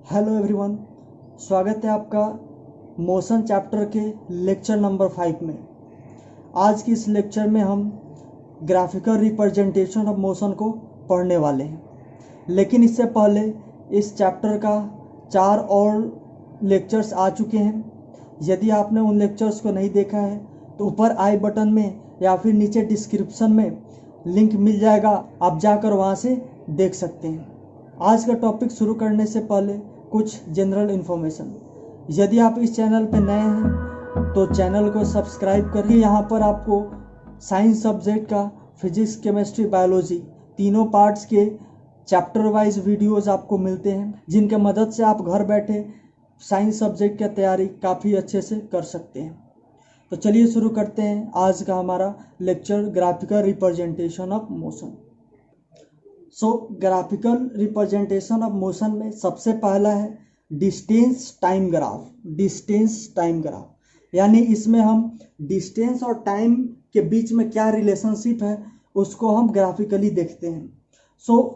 Hello everyone, स्वागत है आपका मोशन चैप्टर के लेक्चर नंबर 5 में। आज की इस लेक्चर में हम ग्राफिकल रिप्रेजेंटेशन ऑफ मोशन को पढ़ने वाले हैं, लेकिन इससे पहले इस चैप्टर का 4 और लेक्चर्स आ चुके हैं। यदि आपने उन लेक्चर्स को नहीं देखा है तो ऊपर आई बटन में या फिर नीचे डिस्क्रिप्शन में लिंक मिल जाएगा, आप जाकर वहाँ से देख सकते हैं। आज का टॉपिक शुरू करने से पहले कुछ जनरल इन्फॉर्मेशन। यदि आप इस चैनल पर नए हैं तो चैनल को सब्सक्राइब करिए। यहाँ पर आपको साइंस सब्जेक्ट का फिजिक्स, केमिस्ट्री, बायोलॉजी तीनों पार्ट्स के चैप्टर वाइज वीडियोस आपको मिलते हैं, जिनके मदद से आप घर बैठे साइंस सब्जेक्ट की तैयारी काफ़ी अच्छे से कर सकते हैं। तो चलिए शुरू करते हैं आज का हमारा lecture, graphical representation of motion. Graphical representation of motion में सबसे पहला है distance time graph. Distance time graph यानी इसमें हम डिस्टेंस और टाइम के बीच में क्या रिलेशनशिप है उसको हम ग्राफिकली देखते हैं।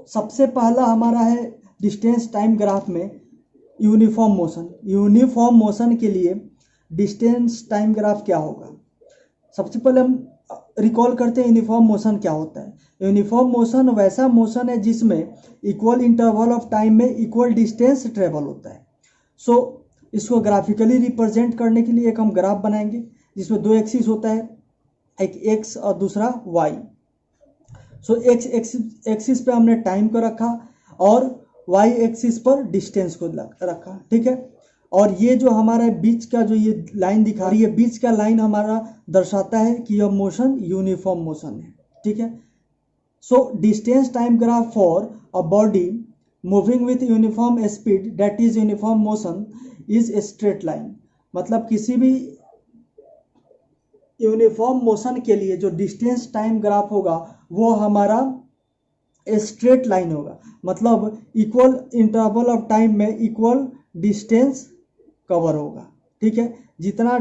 सबसे पहला हमारा है डिस्टेंस टाइम ग्राफ में यूनिफॉर्म मोशन। यूनिफॉर्म मोशन के लिए डिस्टेंस टाइम ग्राफ क्या होगा? सबसे पहले हम रिकॉल करते हैं यूनिफॉर्म मोशन क्या होता है। यूनिफॉर्म मोशन वैसा मोशन है जिसमें इक्वल इंटरवल ऑफ टाइम में इक्वल डिस्टेंस ट्रेवल होता है। इसको ग्राफिकली रिप्रेजेंट करने के लिए एक हम ग्राफ बनाएंगे जिसमें 2 एक्सिस होता है, एक एक्स और दूसरा वाई। एक्स एक्सिस पे हमने टाइम को रखा और वाई एक्सिस पर डिस्टेंस को रखा, ठीक है। और ये जो हमारा बीच का जो ये लाइन दिखा रही है, बीच का लाइन हमारा दर्शाता है कि यह मोशन यूनिफॉर्म मोशन है, ठीक है। Distance time graph for a body moving with uniform speed that is uniform motion is a straight line. मतलब किसी भी यूनिफॉर्म मोशन के लिए जो डिस्टेंस टाइम ग्राफ होगा वो हमारा स्ट्रेट लाइन होगा। मतलब इक्वल इंटरवल ऑफ टाइम में इक्वल डिस्टेंस कवर होगा, ठीक है। जितना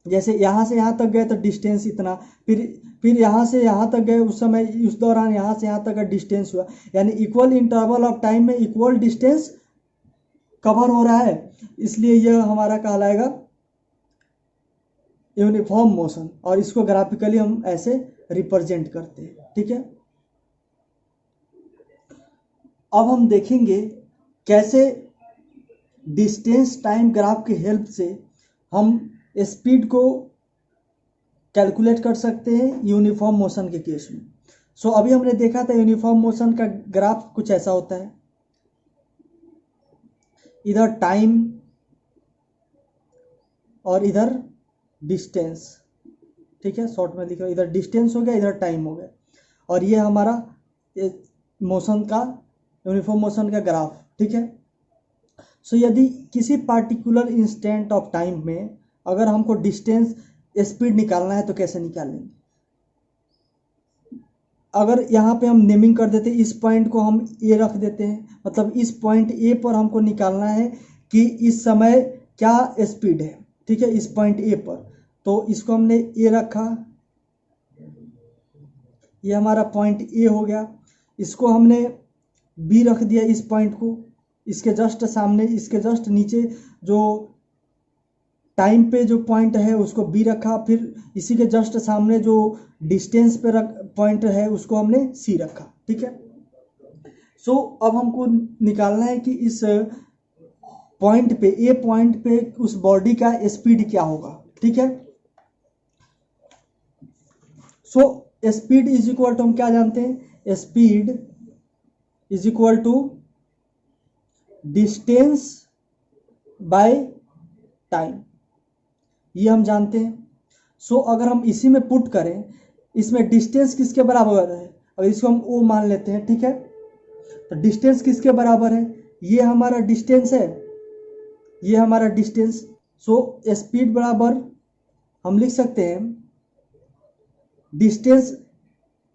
जैसे यहाँ से यहाँ तक गए तो डिस्टेंस इतना, फिर यहाँ से यहाँ तक गए उस समय, उस दौरान यहाँ से यहाँ तक का डिस्टेंस हुआ, यानी इक्वल इंटरवल ऑफ टाइम में इक्वल डिस्टेंस कवर हो रहा है, इसलिए यह हमारा कहलाएगा यूनिफॉर्म मोशन। और इसको ग्राफिकली हम ऐसे रिप्रेजेंट करते हैं, ठीक है। अब हम देखेंगे कैसे डिस्टेंस टाइम ग्राफ की हेल्प से हम स्पीड को कैलकुलेट कर सकते हैं यूनिफॉर्म मोशन के केस में। अभी हमने देखा था यूनिफॉर्म मोशन का ग्राफ कुछ ऐसा होता है, इधर टाइम और इधर डिस्टेंस, ठीक है। शॉर्ट में लिखा, इधर डिस्टेंस हो गया, इधर टाइम हो गया, और ये हमारा मोशन का यूनिफॉर्म मोशन का ग्राफ, ठीक है। यदि किसी पार्टिकुलर इंस्टेंट ऑफ टाइम में अगर हमको डिस्टेंस स्पीड निकालना है तो कैसे निकालेंगे? अगर यहाँ पे हम नेमिंग कर देते, इस पॉइंट को हम ए रख देते हैं, मतलब इस पॉइंट ए पर हमको निकालना है कि इस समय क्या स्पीड है, ठीक है, इस पॉइंट ए पर। तो इसको हमने ए रखा, ये हमारा पॉइंट ए हो गया। इसको हमने बी रख दिया, इस पॉइंट को इसके जस्ट सामने, इसके जस्ट नीचे जो टाइम पे जो पॉइंट है उसको बी रखा, फिर इसी के जस्ट सामने जो डिस्टेंस पे पॉइंट है उसको हमने सी रखा, ठीक है। अब हमको निकालना है कि इस पॉइंट पे, ए पॉइंट पे उस बॉडी का स्पीड क्या होगा, ठीक है। स्पीड इज इक्वल टू, हम क्या जानते हैं, speed is equal to distance by time, ये हम जानते हैं। अगर हम इसी में पुट करें, इसमें डिस्टेंस किसके बराबर है, अगर इसको हम ओ मान लेते हैं, ठीक है, तो डिस्टेंस किसके बराबर है, ये हमारा डिस्टेंस है, ये हमारा डिस्टेंस। स्पीड बराबर हम लिख सकते हैं डिस्टेंस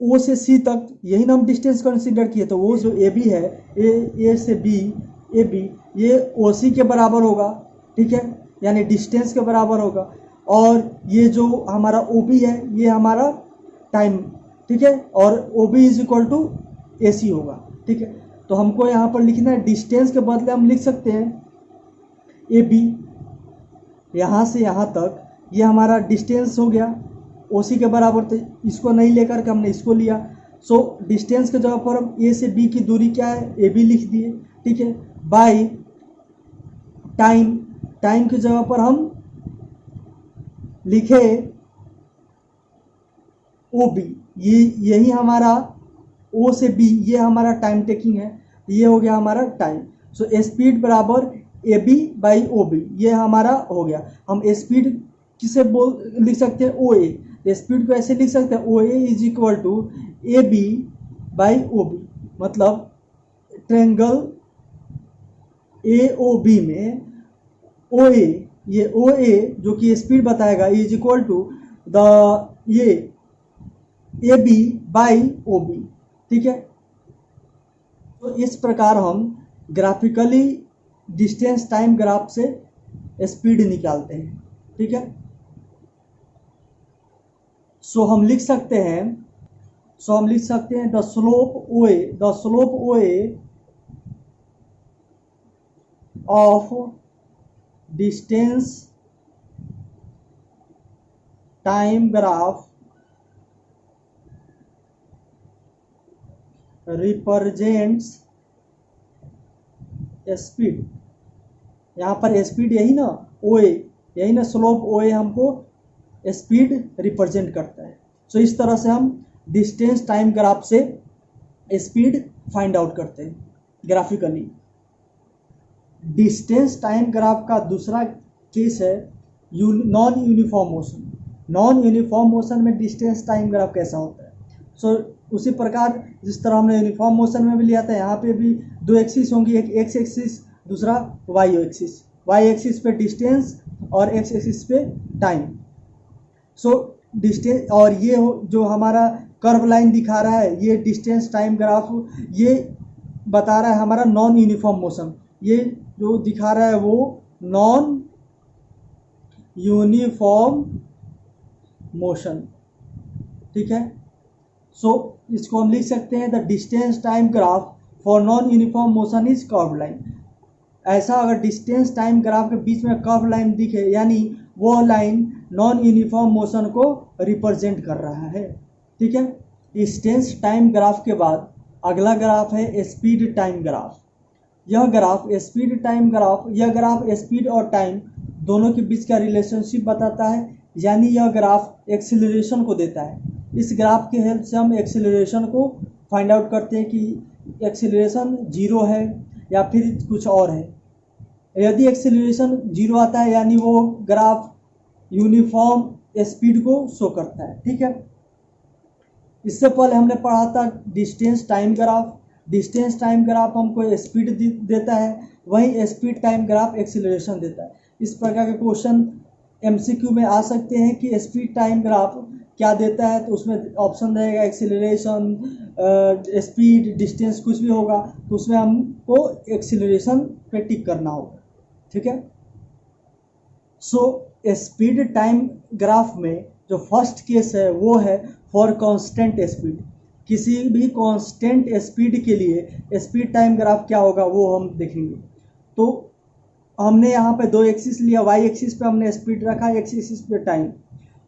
ओ से सी तक, यही ना हम डिस्टेंस कंसीडर किए, तो वो जो ए बी है, ए से बी, ए बी, ये ओ सी के बराबर होगा, ठीक है, यानी डिस्टेंस के बराबर होगा। और ये जो हमारा ओ बी है ये हमारा टाइम, ठीक है, और O B is equal to A C होगा, ठीक है। तो हमको यहाँ पर लिखना है डिस्टेंस के बदले हम लिख सकते हैं ए बी, यहाँ से यहाँ तक ये हमारा डिस्टेंस हो गया ओसी के बराबर। तो इसको नहीं लेकर के हमने इसको लिया। सो डिस्टेंस के जगह पर हम ए से बी की दूरी क्या है, ए बी लिख दिए, ठीक है। बाय टाइम, टाइम की जगह पर हम लिखे ओ बी, ये यही हमारा ओ से बी, ये हमारा टाइम टेकिंग है, ये हो गया हमारा टाइम। सो स्पीड बराबर A B by O B, ये हमारा हो गया। हम स्पीड किसे लिख सकते हैं, ओ ए। स्पीड को ऐसे लिख सकते हैं O A is equal to A B by O B, मतलब ट्रायंगल ए ओ बी में ओ ए, ये ओ ए जो कि स्पीड बताएगा इज इक्वल टू द ये A B by O B, ठीक है। तो इस प्रकार हम ग्राफिकली डिस्टेंस टाइम ग्राफ से स्पीड निकालते हैं, ठीक है। सो हम लिख सकते हैं the slope O A of distance time graph represents speed. यहाँ पर स्पीड यही ना ओ ए, यही ना स्लोप ओ ए हमको स्पीड रिप्रेजेंट करता है। सो इस तरह से हम डिस्टेंस टाइम ग्राफ से स्पीड फाइंड आउट करते हैं ग्राफिकली। डिस्टेंस टाइम ग्राफ का दूसरा केस है non uniform motion. Non uniform motion में डिस्टेंस टाइम ग्राफ कैसा होता है। सो उसी प्रकार जिस तरह हमने यूनिफॉर्म मोशन में भी लिया था, यहाँ पे भी दो एक्सिस होंगी, एक एक्स एक्सिस दूसरा वाई एक्सिस। वाई एक्सिस पे डिस्टेंस और एक्स एक्सिस पे टाइम। सो डिस्टेंस, और ये जो हमारा कर्व लाइन दिखा रहा है ये डिस्टेंस टाइम ग्राफ, ये बता रहा है हमारा नॉन यूनिफॉर्म मोशन। ये जो दिखा रहा है वो नॉन यूनिफॉर्म मोशन, ठीक है। सो इसको हम लिख सकते हैं the distance time graph for non uniform motion is curve line. ऐसा अगर डिस्टेंस टाइम ग्राफ के बीच में कर्व लाइन दिखे, यानी वो लाइन नॉन यूनिफॉर्म मोशन को रिप्रेजेंट कर रहा है, ठीक है। डिस्टेंस टाइम ग्राफ के बाद अगला ग्राफ है स्पीड टाइम ग्राफ। यह ग्राफ स्पीड टाइम ग्राफ, यह ग्राफ स्पीड और टाइम दोनों के बीच का रिलेशनशिप बताता है, यानी यह ग्राफ एक्सीलरेशन को देता है। इस ग्राफ के हेल्प से हम एक्सीलरेशन को फाइंड आउट करते हैं कि एक्सीलरेशन 0 है या फिर कुछ और है। यदि एक्सीलरेशन 0 आता है यानी वो ग्राफ यूनिफॉर्म स्पीड को शो करता है, ठीक है। इससे पहले हमने पढ़ा था distance time graph. Distance time graph हमको स्पीड देता है, वहीं स्पीड टाइम ग्राफ एक्सीलरेशन देता है। इस प्रकार के क्वेश्चन एमसीक्यू में आ सकते हैं कि स्पीड टाइम ग्राफ क्या देता है, तो उसमें ऑप्शन रहेगा एक्सीलरेशन, स्पीड, डिस्टेंस, कुछ भी होगा तो उसमें हमको एक्सीलरेशन पे टिक करना होगा, ठीक है। सो स्पीड टाइम ग्राफ में जो फर्स्ट केस है वो है फॉर कांस्टेंट स्पीड। किसी भी कांस्टेंट स्पीड के लिए स्पीड टाइम ग्राफ क्या होगा वो हम देखेंगे। तो हमने यहाँ पे दो एक्सिस लिया, वाई एक्सिस पे हमने स्पीड रखा, एक्स एक्सिस पे टाइम।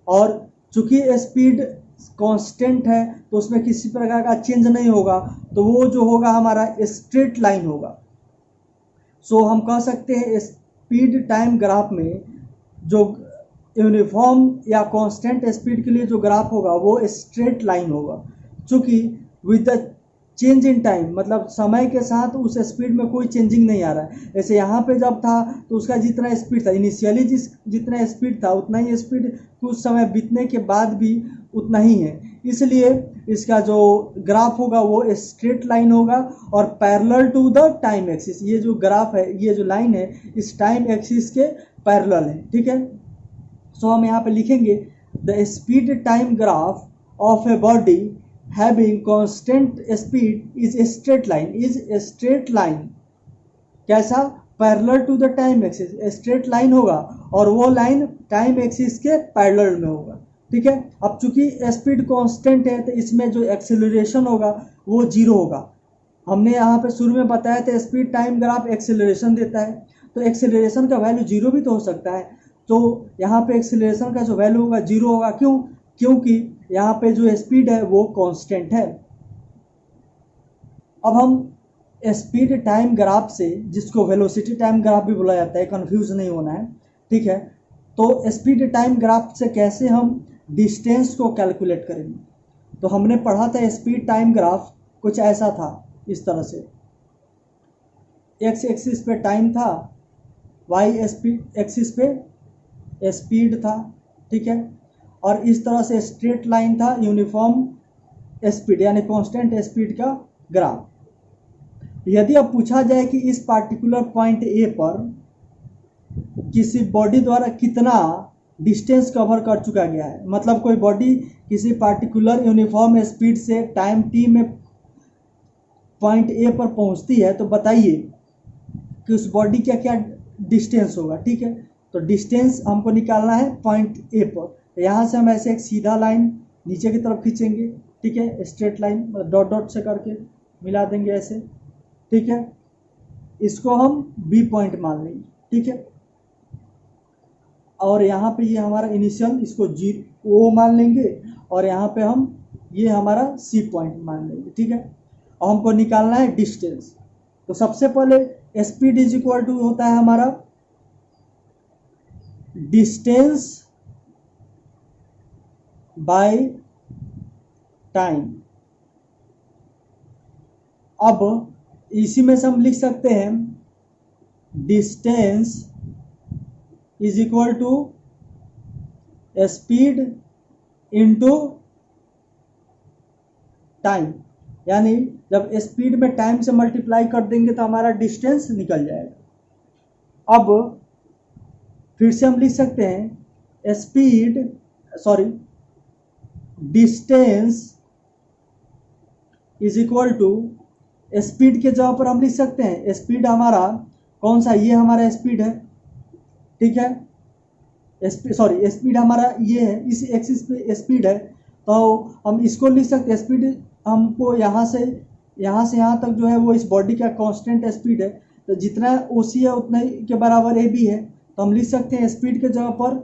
और चूंकि स्पीड कांस्टेंट है तो उसमें किसी प्रकार का चेंज नहीं होगा, तो वो जो होगा हमारा स्ट्रेट लाइन होगा। सो हम कह सकते हैं स्पीड टाइम ग्राफ में जो यूनिफॉर्म या कांस्टेंट स्पीड के लिए जो ग्राफ होगा वो स्ट्रेट लाइन होगा, चूँकि with the change in time, मतलब समय के साथ उस स्पीड में कोई चेंजिंग नहीं आ रहा है। जैसे यहाँ पे जब था तो उसका जितना स्पीड था इनिशियली, जितना स्पीड था उतना ही स्पीड कुछ समय बीतने के बाद भी उतना ही है। इसलिए इसका जो ग्राफ होगा वो स्ट्रेट लाइन होगा और parallel to the time axis. ये जो ग्राफ है, ये जो लाइन है इस टाइम एक्सिस के पैरेलल है, ठीक है। सो हम यहाँ पे लिखेंगे the speed time graph of a body having constant speed is a straight line। कैसा? Parallel to the time axis, straight line होगा और वो लाइन टाइम एक्सिस के पैरेलल में होगा, ठीक है। अब चूंकि स्पीड कांस्टेंट है तो इसमें जो एक्सेलरेशन होगा वो 0 होगा। हमने यहाँ पे शुरू में बताया था स्पीड टाइम ग्राफ एक्सेलरेशन देता है, तो एक्सेलरेशन का वैल्यू जीरो भी तो हो सकता है। तो यहाँ पे एक्सेलरेशन का जो वैल्यू होगा जीरो होगा, क्यों? क्योंकि यहाँ पे जो स्पीड है वो कांस्टेंट है। अब हम स्पीड टाइम ग्राफ से, जिसको वेलोसिटी टाइम ग्राफ भी बोला जाता है, कंफ्यूज नहीं होना है, ठीक है। तो स्पीड टाइम ग्राफ से कैसे हम डिस्टेंस को कैलकुलेट करेंगे? तो हमने पढ़ा था स्पीड टाइम ग्राफ कुछ ऐसा था, इस तरह से एक्स एक्सिस पे टाइम था, वाई एक्सिस पे स्पीड था, ठीक है। और इस तरह से स्ट्रेट लाइन था, यूनिफॉर्म स्पीड यानी कांस्टेंट स्पीड का ग्राफ। यदि अब पूछा जाए कि इस पार्टिकुलर पॉइंट ए पर किसी बॉडी द्वारा कितना डिस्टेंस कवर कर चुका गया है, मतलब कोई बॉडी किसी पार्टिकुलर यूनिफॉर्म स्पीड से टाइम टी में पॉइंट ए पर पहुंचती है, तो बताइए कि उस बॉडी का क्या डिस्टेंस होगा, ठीक है। तो डिस्टेंस हमको निकालना है पॉइंट ए पर। यहाँ से हम ऐसे एक सीधा लाइन नीचे की तरफ खींचेंगे, ठीक है, स्ट्रेट लाइन डॉट डॉट से करके मिला देंगे ऐसे, ठीक है। इसको हम बी पॉइंट मान लेंगे, ठीक है। और यहाँ पे ये हमारा इनिशियल, इसको जी ओ मान लेंगे, और यहाँ पे हम ये हमारा सी पॉइंट मान लेंगे, ठीक है। और हमको निकालना है डिस्टेंस। तो सबसे पहले स्पीड इज इक्वल टू होता है हमारा डिस्टेंस बाय टाइम। अब इसी में से हम लिख सकते हैं distance is equal to speed into time, यानी जब स्पीड में टाइम से मल्टीप्लाई कर देंगे तो हमारा डिस्टेंस निकल जाएगा। अब फिर से हम लिख सकते हैं distance is equal to, speed के जगह पर हम लिख सकते हैं स्पीड हमारा कौन सा, ये हमारा स्पीड है, ठीक है। स्पीड हमारा ये है, इस एक्सिस पे स्पीड है, तो हम इसको लिख सकते हैं स्पीड हमको यहाँ से यहाँ तक जो है वो इस बॉडी का कांस्टेंट स्पीड है, तो जितना ओसी है उतना के बराबर ए बी है। तो हम लिख सकते हैं स्पीड के जगह पर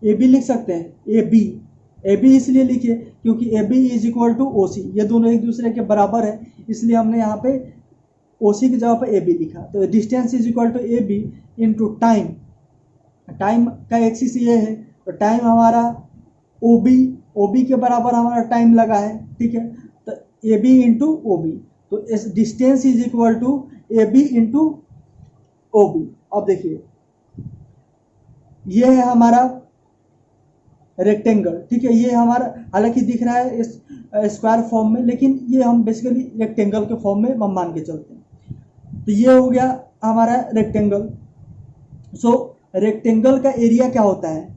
ए बी लिख सकते हैं, ए बी इसलिए लिखिए क्योंकि A B is equal to O C, ये दोनों एक दूसरे के बराबर है, इसलिए हमने यहाँ पे ओ सी की जगह पर ए बी लिखा। तो distance is equal to A B into time, time का एक्सिस ये है, तो टाइम हमारा ओ बी के बराबर हमारा टाइम लगा है, ठीक है। तो A B into O B, तो इस distance is equal to A B into O B. अब देखिए ये है हमारा रेक्टेंगल, ठीक है। ये हमारा हालांकि दिख रहा है इस स्क्वायर फॉर्म में, लेकिन ये हम बेसिकली रेक्टेंगल के फॉर्म में हम मान के चलते हैं। तो ये हो गया हमारा रेक्टेंगल। सो रेक्टेंगल का एरिया क्या होता है?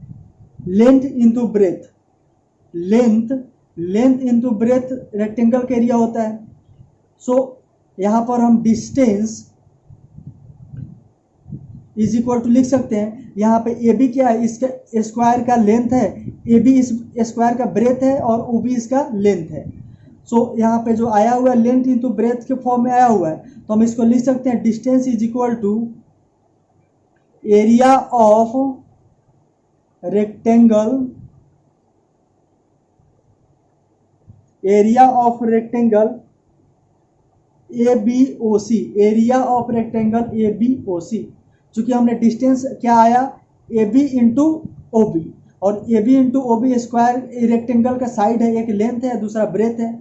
Length into breath, length into breath rectangle का एरिया होता है। सो यहाँ पर हम डिस्टेंस इज इक्वल टू लिख सकते हैं, यहाँ पे ए बी क्या है, इसका स्क्वायर का लेंथ है, ए बी इस स्क्वायर का ब्रेथ है, और ओ बी इसका लेंथ है। सो यहाँ पे जो आया हुआ है लेंथ इंटू ब्रेथ के फॉर्म में आया हुआ है, तो हम इसको लिख सकते हैं distance is equal to area of rectangle, area of rectangle A B O C, area of rectangle A B O C. चूंकि हमने डिस्टेंस क्या आया A B into O B, और A B into O B square rectangle का side है, एक length है दूसरा ब्रेथ है,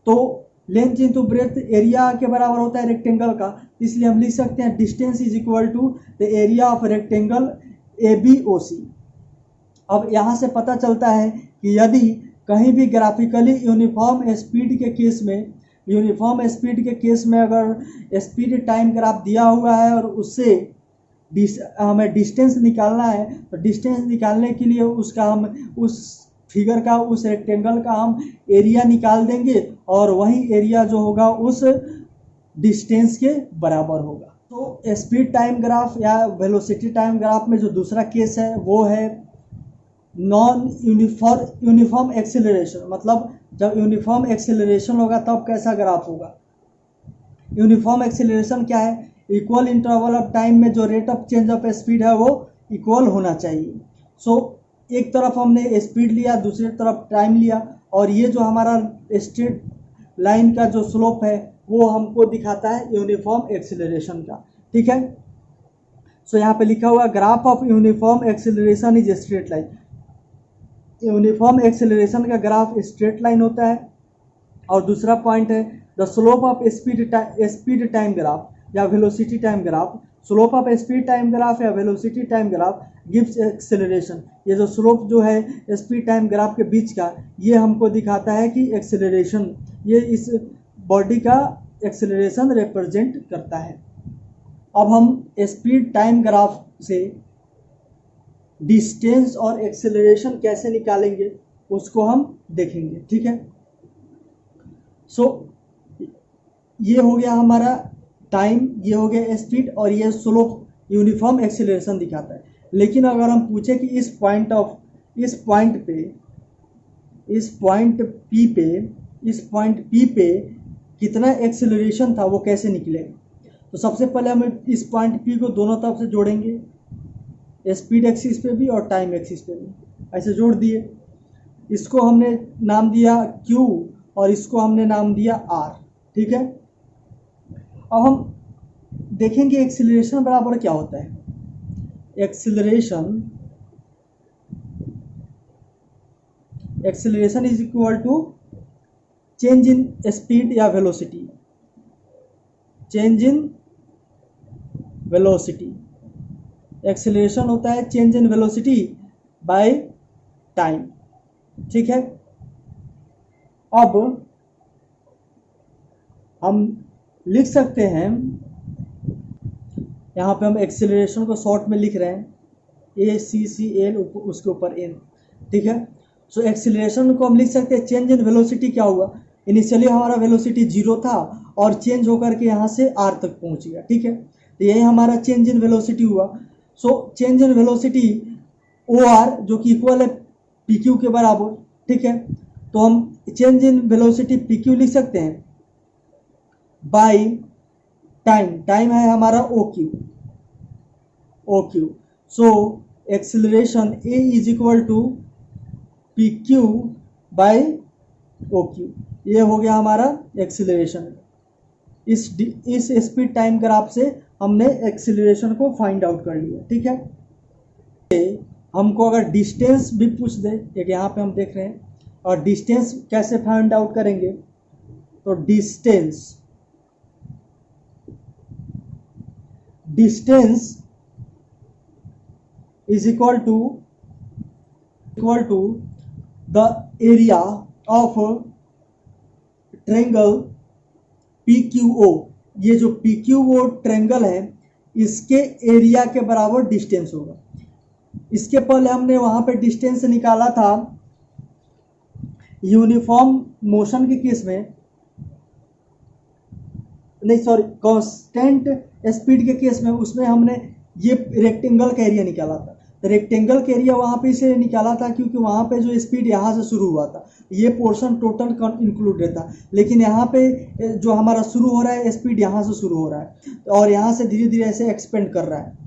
तो लेंथ इंटू ब्रेथ एरिया के बराबर होता है रेक्टेंगल का, इसलिए हम लिख सकते हैं distance is equal to the area of rectangle A B O C. अब यहाँ से पता चलता है कि यदि कहीं भी ग्राफिकली यूनिफॉर्म स्पीड के केस में अगर स्पीड टाइम ग्राफ दिया हुआ है और उससे हमें डिस्टेंस निकालना है, तो डिस्टेंस निकालने के लिए उसका हम उस फिगर का, उस रेक्टेंगल का हम एरिया निकाल देंगे, और वही एरिया जो होगा उस डिस्टेंस के बराबर होगा। तो स्पीड टाइम ग्राफ या वेलोसिटी टाइम ग्राफ में जो दूसरा केस है वो है नॉन यूनिफॉर्म एक्सेलरेशन। मतलब जब यूनिफॉर्म एक्सेलरेशन होगा तब कैसा ग्राफ होगा? यूनिफॉर्म एक्सेलरेशन क्या है, इक्वल इंटरवल ऑफ टाइम में जो rate of change of speed है वो इक्वल होना चाहिए। सो एक तरफ हमने स्पीड लिया, दूसरी तरफ टाइम लिया, और ये जो हमारा स्ट्रेट लाइन का जो स्लोप है वो हमको दिखाता है यूनिफॉर्म एक्सेलरेशन का। ठीक है, सो यहाँ पे लिखा हुआ graph of uniform acceleration is straight line. Uniform acceleration का ग्राफ स्ट्रेट लाइन होता है। और दूसरा पॉइंट है the slope of speed time graph या velocity time graph. Slope of speed time graph या velocity time graph gives acceleration. ये जो स्लोप जो है स्पीड टाइम ग्राफ के बीच का, ये हमको दिखाता है कि एक्सेलरेशन, ये इस बॉडी का एक्सेलरेशन रिप्रेजेंट करता है। अब हम स्पीड टाइम ग्राफ से डिस्टेंस और एक्सेलरेशन कैसे निकालेंगे उसको हम देखेंगे। ठीक है, सो ये हो गया हमारा टाइम, ये हो गया स्पीड, और ये स्लोप यूनिफॉर्म एक्सेलरेशन दिखाता है। लेकिन अगर हम पूछे कि इस पॉइंट पी पे कितना एक्सेलरेशन था वो कैसे निकलेगा, तो सबसे पहले हम इस पॉइंट पी को दोनों तरफ से जोड़ेंगे, स्पीड एक्सिस पे भी और टाइम एक्सिस पे भी, ऐसे जोड़ दिए। इसको हमने नाम दिया Q और इसको हमने नाम दिया R। ठीक है, अब हम देखेंगे एक्सीलरेशन बराबर क्या होता है। Acceleration is equal to change in speed या velocity, change in velocity. Acceleration होता है change in velocity by time. ठीक है, अब हम लिख सकते हैं, यहाँ पे हम एक्सीलरेशन को शॉर्ट में लिख रहे हैं ACCL, उसके ऊपर N। ठीक है, सो एक्सीलरेशन को हम लिख सकते हैं चेंज इन वेलोसिटी। क्या हुआ, इनिशियली हमारा वेलोसिटी 0 था और चेंज होकर के यहाँ से R तक पहुँच गया। ठीक है, तो यही हमारा चेंज इन वेलोसिटी हुआ। So change in velocity OR जो कि इक्वल है PQ के बराबर। ठीक है, तो हम चेंज इन वेलोसिटी PQ लिख सकते हैं बाय टाइम। टाइम है हमारा OQ। So acceleration A is equal to PQ by OQ। ये हो गया हमारा एक्सीलरेशन। इस स्पीड टाइम ग्राफ से हमने एक्सीलरेशन को फाइंड आउट कर लिया। ठीक है, हमको अगर डिस्टेंस भी पूछ दे, एक यहाँ पे हम देख रहे हैं, और डिस्टेंस कैसे फाइंड आउट करेंगे, तो distance is equal to the area of triangle PQO। ये जो PQO ट्रायंगल है इसके एरिया के बराबर डिस्टेंस होगा। इसके पहले हमने वहां पे डिस्टेंस निकाला था यूनिफॉर्म मोशन के केस में, नहीं सॉरी, कांस्टेंट स्पीड के केस में, उसमें हमने ये रेक्टेंगल का एरिया निकाला था। तो रेक्टेंगल का एरिया वहाँ पे इसलिए निकाला था क्योंकि वहाँ पे जो स्पीड यहाँ से शुरू हुआ था, ये पोर्शन टोटल इंक्लूड रहता, लेकिन यहाँ पे जो हमारा शुरू हो रहा है स्पीड यहाँ से शुरू हो रहा है और यहाँ से धीरे धीरे ऐसे एक्सपेंड कर रहा है।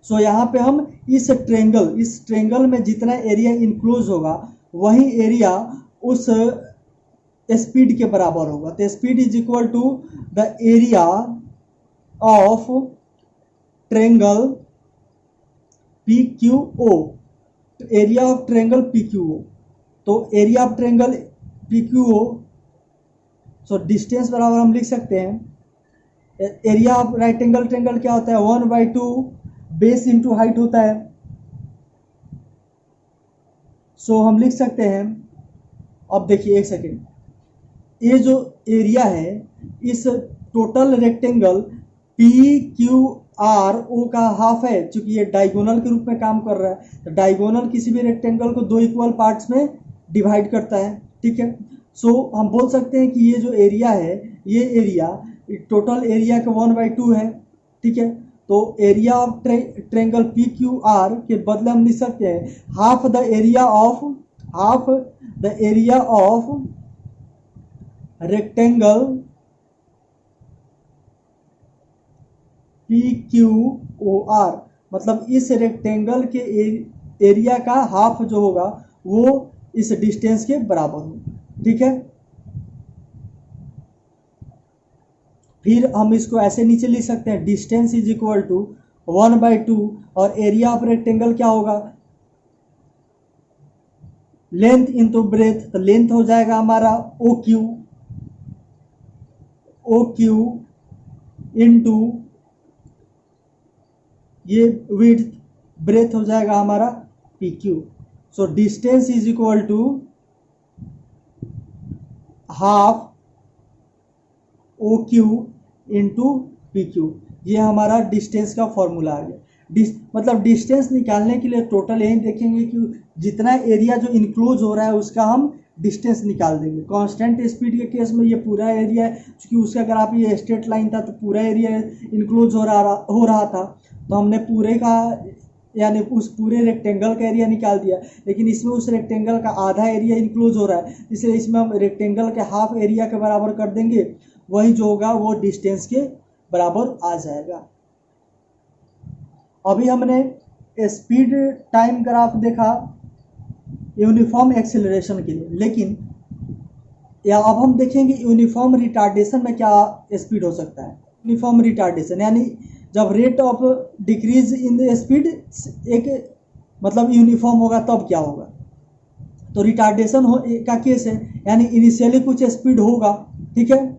सो यहाँ पे हम इस ट्रेंगल में जितना एरिया इंक्लोज होगा वही एरिया उस स्पीड के बराबर होगा। तो speed is equal to the area of triangle PQO, area of triangle PQO। तो area of triangle PQO, so distance बराबर हम लिख सकते हैं area of right angle triangle क्या होता है, 1/2 बेस इंटू हाइट होता है। सो हम लिख सकते हैं, अब देखिए एक सेकेंड, ये जो एरिया है इस टोटल रेक्टेंगल PQRO का हाफ है, क्योंकि ये डायगोनल के रूप में काम कर रहा है। तो डायगोनल किसी भी रेक्टेंगल को 2 इक्वल पार्ट्स में डिवाइड करता है। ठीक है, सो हम बोल सकते हैं कि ये जो एरिया है, ये एरिया टोटल एरिया का 1/2 है। ठीक है, तो एरिया ऑफ ट्रेंगल PQR के बदले हम लिख सकते हैं half the area of rectangle P Q O R, मतलब इस रेक्टेंगल के एरिया का हाफ जो होगा वो इस डिस्टेंस के बराबर होगा। ठीक है, फिर हम इसको ऐसे नीचे लिख सकते हैं, डिस्टेंस इज इक्वल टू 1/2 और एरिया ऑफ रेक्टेंगल क्या होगा, लेंथ इंटू ब्रेथ, तो लेंथ हो जाएगा हमारा ओ क्यू इंटू ये विड्थ, ब्रेथ हो जाएगा हमारा P Q. So distance is equal to half O Q into P Q, ये हमारा डिस्टेंस का फॉर्मूला आ गया। मतलब डिस्टेंस निकालने के लिए टोटल यही देखेंगे कि जितना एरिया जो इनक्लोज हो रहा है उसका हम डिस्टेंस निकाल देंगे। कांस्टेंट स्पीड के केस में ये पूरा एरिया है, क्योंकि उसका अगर आप ये स्ट्रेट लाइन था तो पूरा एरिया इनक्लोज हो रहा था, तो हमने पूरे का यानी उस पूरे रेक्टेंगल का एरिया निकाल दिया। लेकिन इसमें उस रेक्टेंगल का आधा एरिया इनक्लोज हो रहा है, इसलिए इसमें हम रेक्टेंगल के हाफ एरिया के बराबर कर देंगे, वही जो होगा वो डिस्टेंस के बराबर आ जाएगा। अभी हमने स्पीड टाइम ग्राफ देखा यूनिफॉर्म एक्सेलरेशन के लिए, लेकिन या अब हम देखेंगे यूनिफॉर्म रिटार्डेशन में क्या स्पीड हो सकता है। यूनिफॉर्म रिटार्डेशन यानी जब rate of decrease in the speed एक मतलब यूनिफॉर्म होगा तब क्या होगा, तो रिटार्डेशन का केस है, यानी इनिशियली कुछ स्पीड होगा, ठीक है,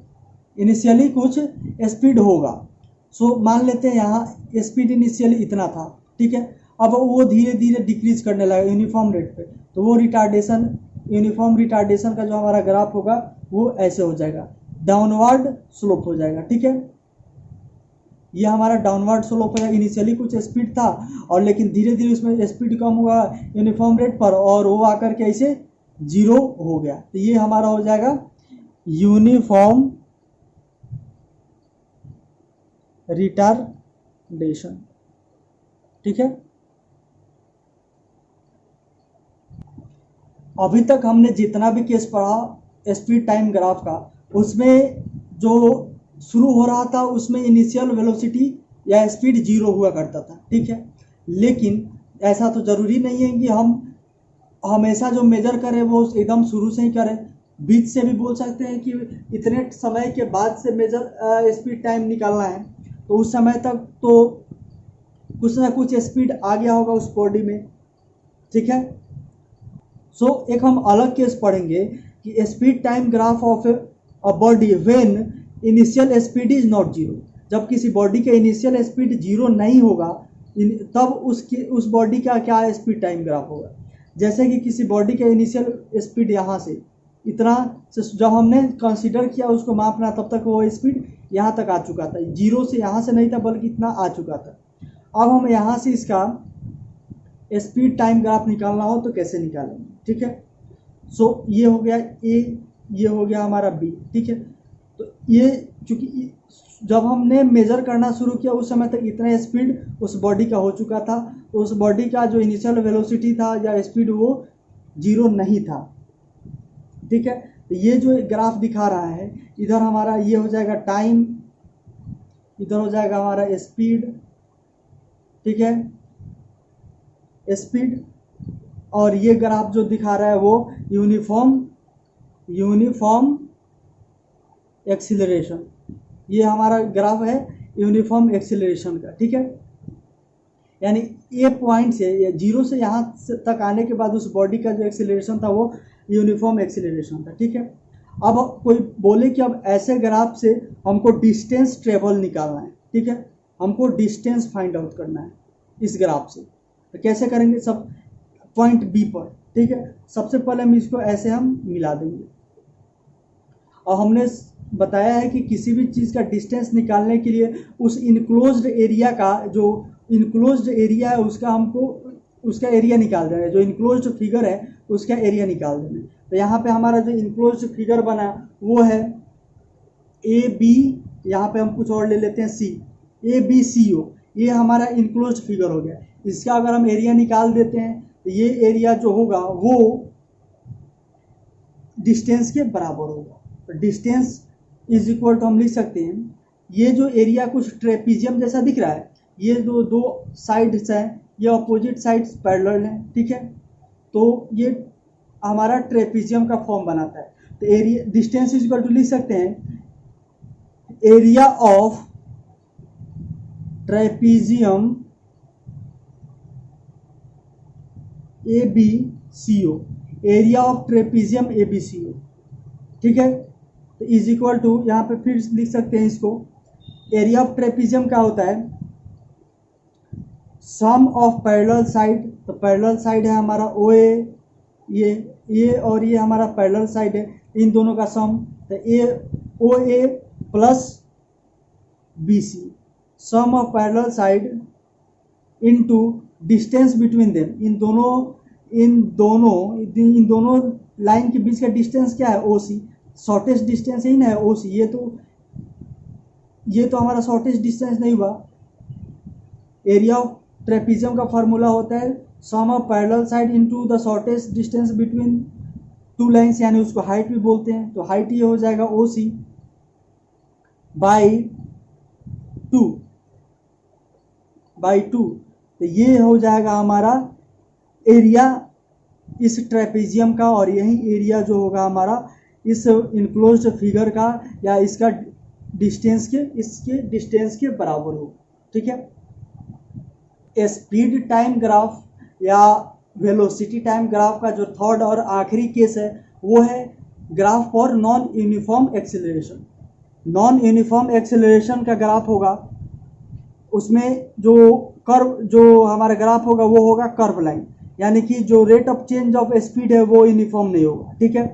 इनिशियली कुछ स्पीड होगा। सो मान लेते हैं यहाँ स्पीड इनिशियली इतना था, ठीक है, अब वो धीरे धीरे डिक्रीज करने लगा यूनिफॉर्म रेट पे, तो वो रिटार्डेशन यूनिफॉर्म रिटार्डेशन का जो हमारा ग्राफ होगा वो ऐसे हो जाएगा, डाउनवर्ड स्लोप हो जाएगा। ठीक है, ये हमारा डाउनवर्ड स्लोप हो जाएगा। इनिशियली कुछ स्पीड था और लेकिन धीरे धीरे उसमें स्पीड कम हुआ यूनिफॉर्म रेट पर और वो आकर के ऐसे जीरो हो गया, तो ये हमारा हो जाएगा यूनिफॉर्म रिटार्डेशन। ठीक है, अभी तक हमने जितना भी केस पढ़ा स्पीड टाइम ग्राफ का, उसमें जो शुरू हो रहा था उसमें इनिशियल वेलोसिटी या स्पीड जीरो हुआ करता था। ठीक है, लेकिन ऐसा तो जरूरी नहीं है कि हम हमेशा जो मेजर करें वो एकदम शुरू से ही करें, बीच से भी बोल सकते हैं कि इतने समय के बाद से मेजर स्पीड टाइम निकालना है, तो उस समय तक तो कुछ ना कुछ स्पीड आ गया होगा उस बॉडी में। ठीक है, सो एक हम अलग केस पढ़ेंगे कि speed time graph of a body when initial speed is not zero, जब किसी बॉडी का इनिशियल स्पीड जीरो नहीं होगा तब उस बॉडी का क्या स्पीड टाइम ग्राफ होगा। जैसे कि किसी बॉडी का इनिशियल स्पीड यहाँ से इतना से जब हमने कंसीडर किया उसको मापना, तब तक वो स्पीड यहाँ तक आ चुका था, जीरो से यहाँ से नहीं था बल्कि इतना आ चुका था। अब हम यहाँ से इसका स्पीड टाइम ग्राफ निकालना हो तो कैसे निकालेंगे। ठीक है, सो ये हो गया ए, ये हो गया हमारा बी। ठीक है, तो ये चूंकि जब हमने मेजर करना शुरू किया उस समय तक इतना स्पीड उस बॉडी का हो चुका था, तो उस बॉडी का जो इनिशियल वेलोसिटी था या स्पीड वो जीरो नहीं था। ठीक है, तो ये जो ग्राफ दिखा रहा है इधर हमारा ये हो जाएगा टाइम, इधर हो जाएगा हमारा स्पीड। ठीक है, स्पीड, और ये ग्राफ जो दिखा रहा है वो यूनिफॉर्म एक्सीलरेशन, ये हमारा ग्राफ है यूनिफॉर्म एक्सीलरेशन का। ठीक है, यानी ए पॉइंट से जीरो से यहाँ तक आने के बाद उस बॉडी का जो एक्सीलरेशन था वो यूनिफॉर्म एक्सीलरेशन था। ठीक है, अब कोई बोले कि अब ऐसे ग्राफ से हमको डिस्टेंस ट्रेवल निकालना है। ठीक है, हमको डिस्टेंस फाइंड आउट करना है इस ग्राफ से, तो कैसे करेंगे, सब पॉइंट बी पर। ठीक है, सबसे पहले हम इसको ऐसे हम मिला देंगे, और हमने बताया है कि किसी भी चीज़ का डिस्टेंस निकालने के लिए उस इनक्लोज्ड एरिया का जो इनक्लोज्ड एरिया है उसका हमको उसका एरिया निकाल देना है, जो इनक्लोज्ड फिगर है उसका एरिया निकाल देना है। तो यहाँ पे हमारा जो इनक्लोज्ड फिगर बना वो है ए बी, यहाँ पे हम कुछ और ले लेते हैं सी, ए बी सी ओ, ये हमारा इनक्लोज्ड फिगर हो गया। इसका अगर हम एरिया निकाल देते हैं तो ये एरिया जो होगा वो डिस्टेंस के बराबर होगा। तो डिस्टेंस इज इक्वल टू हम लिख सकते हैं ये जो एरिया कुछ ट्रेपीजियम जैसा दिख रहा है, ये जो दो साइड्स हैं ये अपोजिट साइड्स पैरेलल हैं, ठीक है। तो ये हमारा ट्रेपीजियम का फॉर्म बनाता है। तो area distance is equal to लिख सकते हैं area of trapezium ABCO, area of trapezium ABCO, ठीक है। तो इज इक्वल टू यहाँ पे फिर लिख सकते हैं इसको, एरिया ऑफ ट्रेपीजियम क्या होता है, सम ऑफ पैरेलल साइड। तो पैरेलल साइड है हमारा OA, ये और ये हमारा पैरेलल साइड है, इन दोनों का सम। तो OA plus BC, sum of parallel side into distance between them. इन दोनों लाइन के बीच का डिस्टेंस क्या है, OC। शॉर्टेस्ट डिस्टेंस यही ना है, OC। ये तो हमारा शॉर्टेस्ट डिस्टेंस नहीं हुआ। एरिया ऑफ ट्रेपीजियम का फार्मूला होता है sum of parallel side into the shortest distance between two lines, यानी उसको हाइट भी बोलते हैं। तो हाइट ये हो जाएगा OC बाई 2। तो ये हो जाएगा हमारा एरिया इस ट्रेपीजियम का, और यही एरिया जो होगा हमारा इस इनक्लोज्ड फिगर का, या इसका इसके डिस्टेंस के बराबर हो, ठीक है। स्पीड टाइम ग्राफ या वेलोसिटी टाइम ग्राफ का जो थर्ड और आखिरी केस है वो है graph for non uniform acceleration. Non uniform acceleration का ग्राफ होगा, उसमें जो हमारा ग्राफ होगा वो होगा कर्व लाइन, यानी कि जो rate of change of speed है वो यूनिफॉर्म नहीं होगा, ठीक है।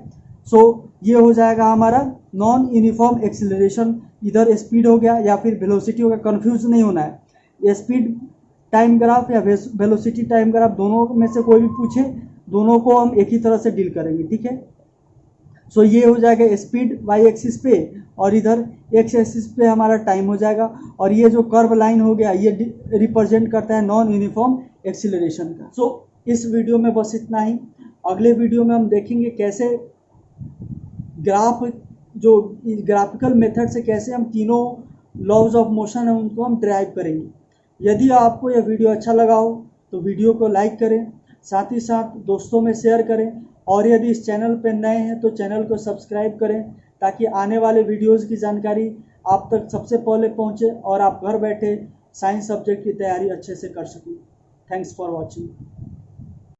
सो ये हो जाएगा हमारा नॉन यूनिफॉर्म एक्सेलरेशन। इधर स्पीड हो गया या फिर वेलोसिटी हो गया, कंफ्यूज नहीं होना है। ये स्पीड टाइम ग्राफ या वेलोसिटी टाइम ग्राफ दोनों में से कोई भी पूछे, दोनों को हम एक ही तरह से डील करेंगे, ठीक है। सो ये हो जाएगा स्पीड वाई एक्सिस पे, और इधर एक्स एक्सिस पे हमारा टाइम हो जाएगा। और ये जो कर्व लाइन हो गया ये रिप्रेजेंट करता है नॉन यूनिफॉर्म एक्सीलरेशन का। सो इस वीडियो में बस इतना ही। अगले वीडियो में हम देखेंगे कैसे जो ग्राफिकल मेथड से कैसे हम तीनों लॉज ऑफ मोशन है उनको हम ड्राइव करेंगे। यदि आपको यह वीडियो अच्छा लगा हो तो वीडियो को लाइक करें, साथ ही साथ दोस्तों में शेयर करें, और यदि इस चैनल पर नए हैं तो चैनल को सब्सक्राइब करें, ताकि आने वाले वीडियोस की जानकारी आप तक सबसे पहले पहुंचे और आप घर बैठे साइंस सब्जेक्ट की तैयारी अच्छे से कर सकें। Thanks for watching.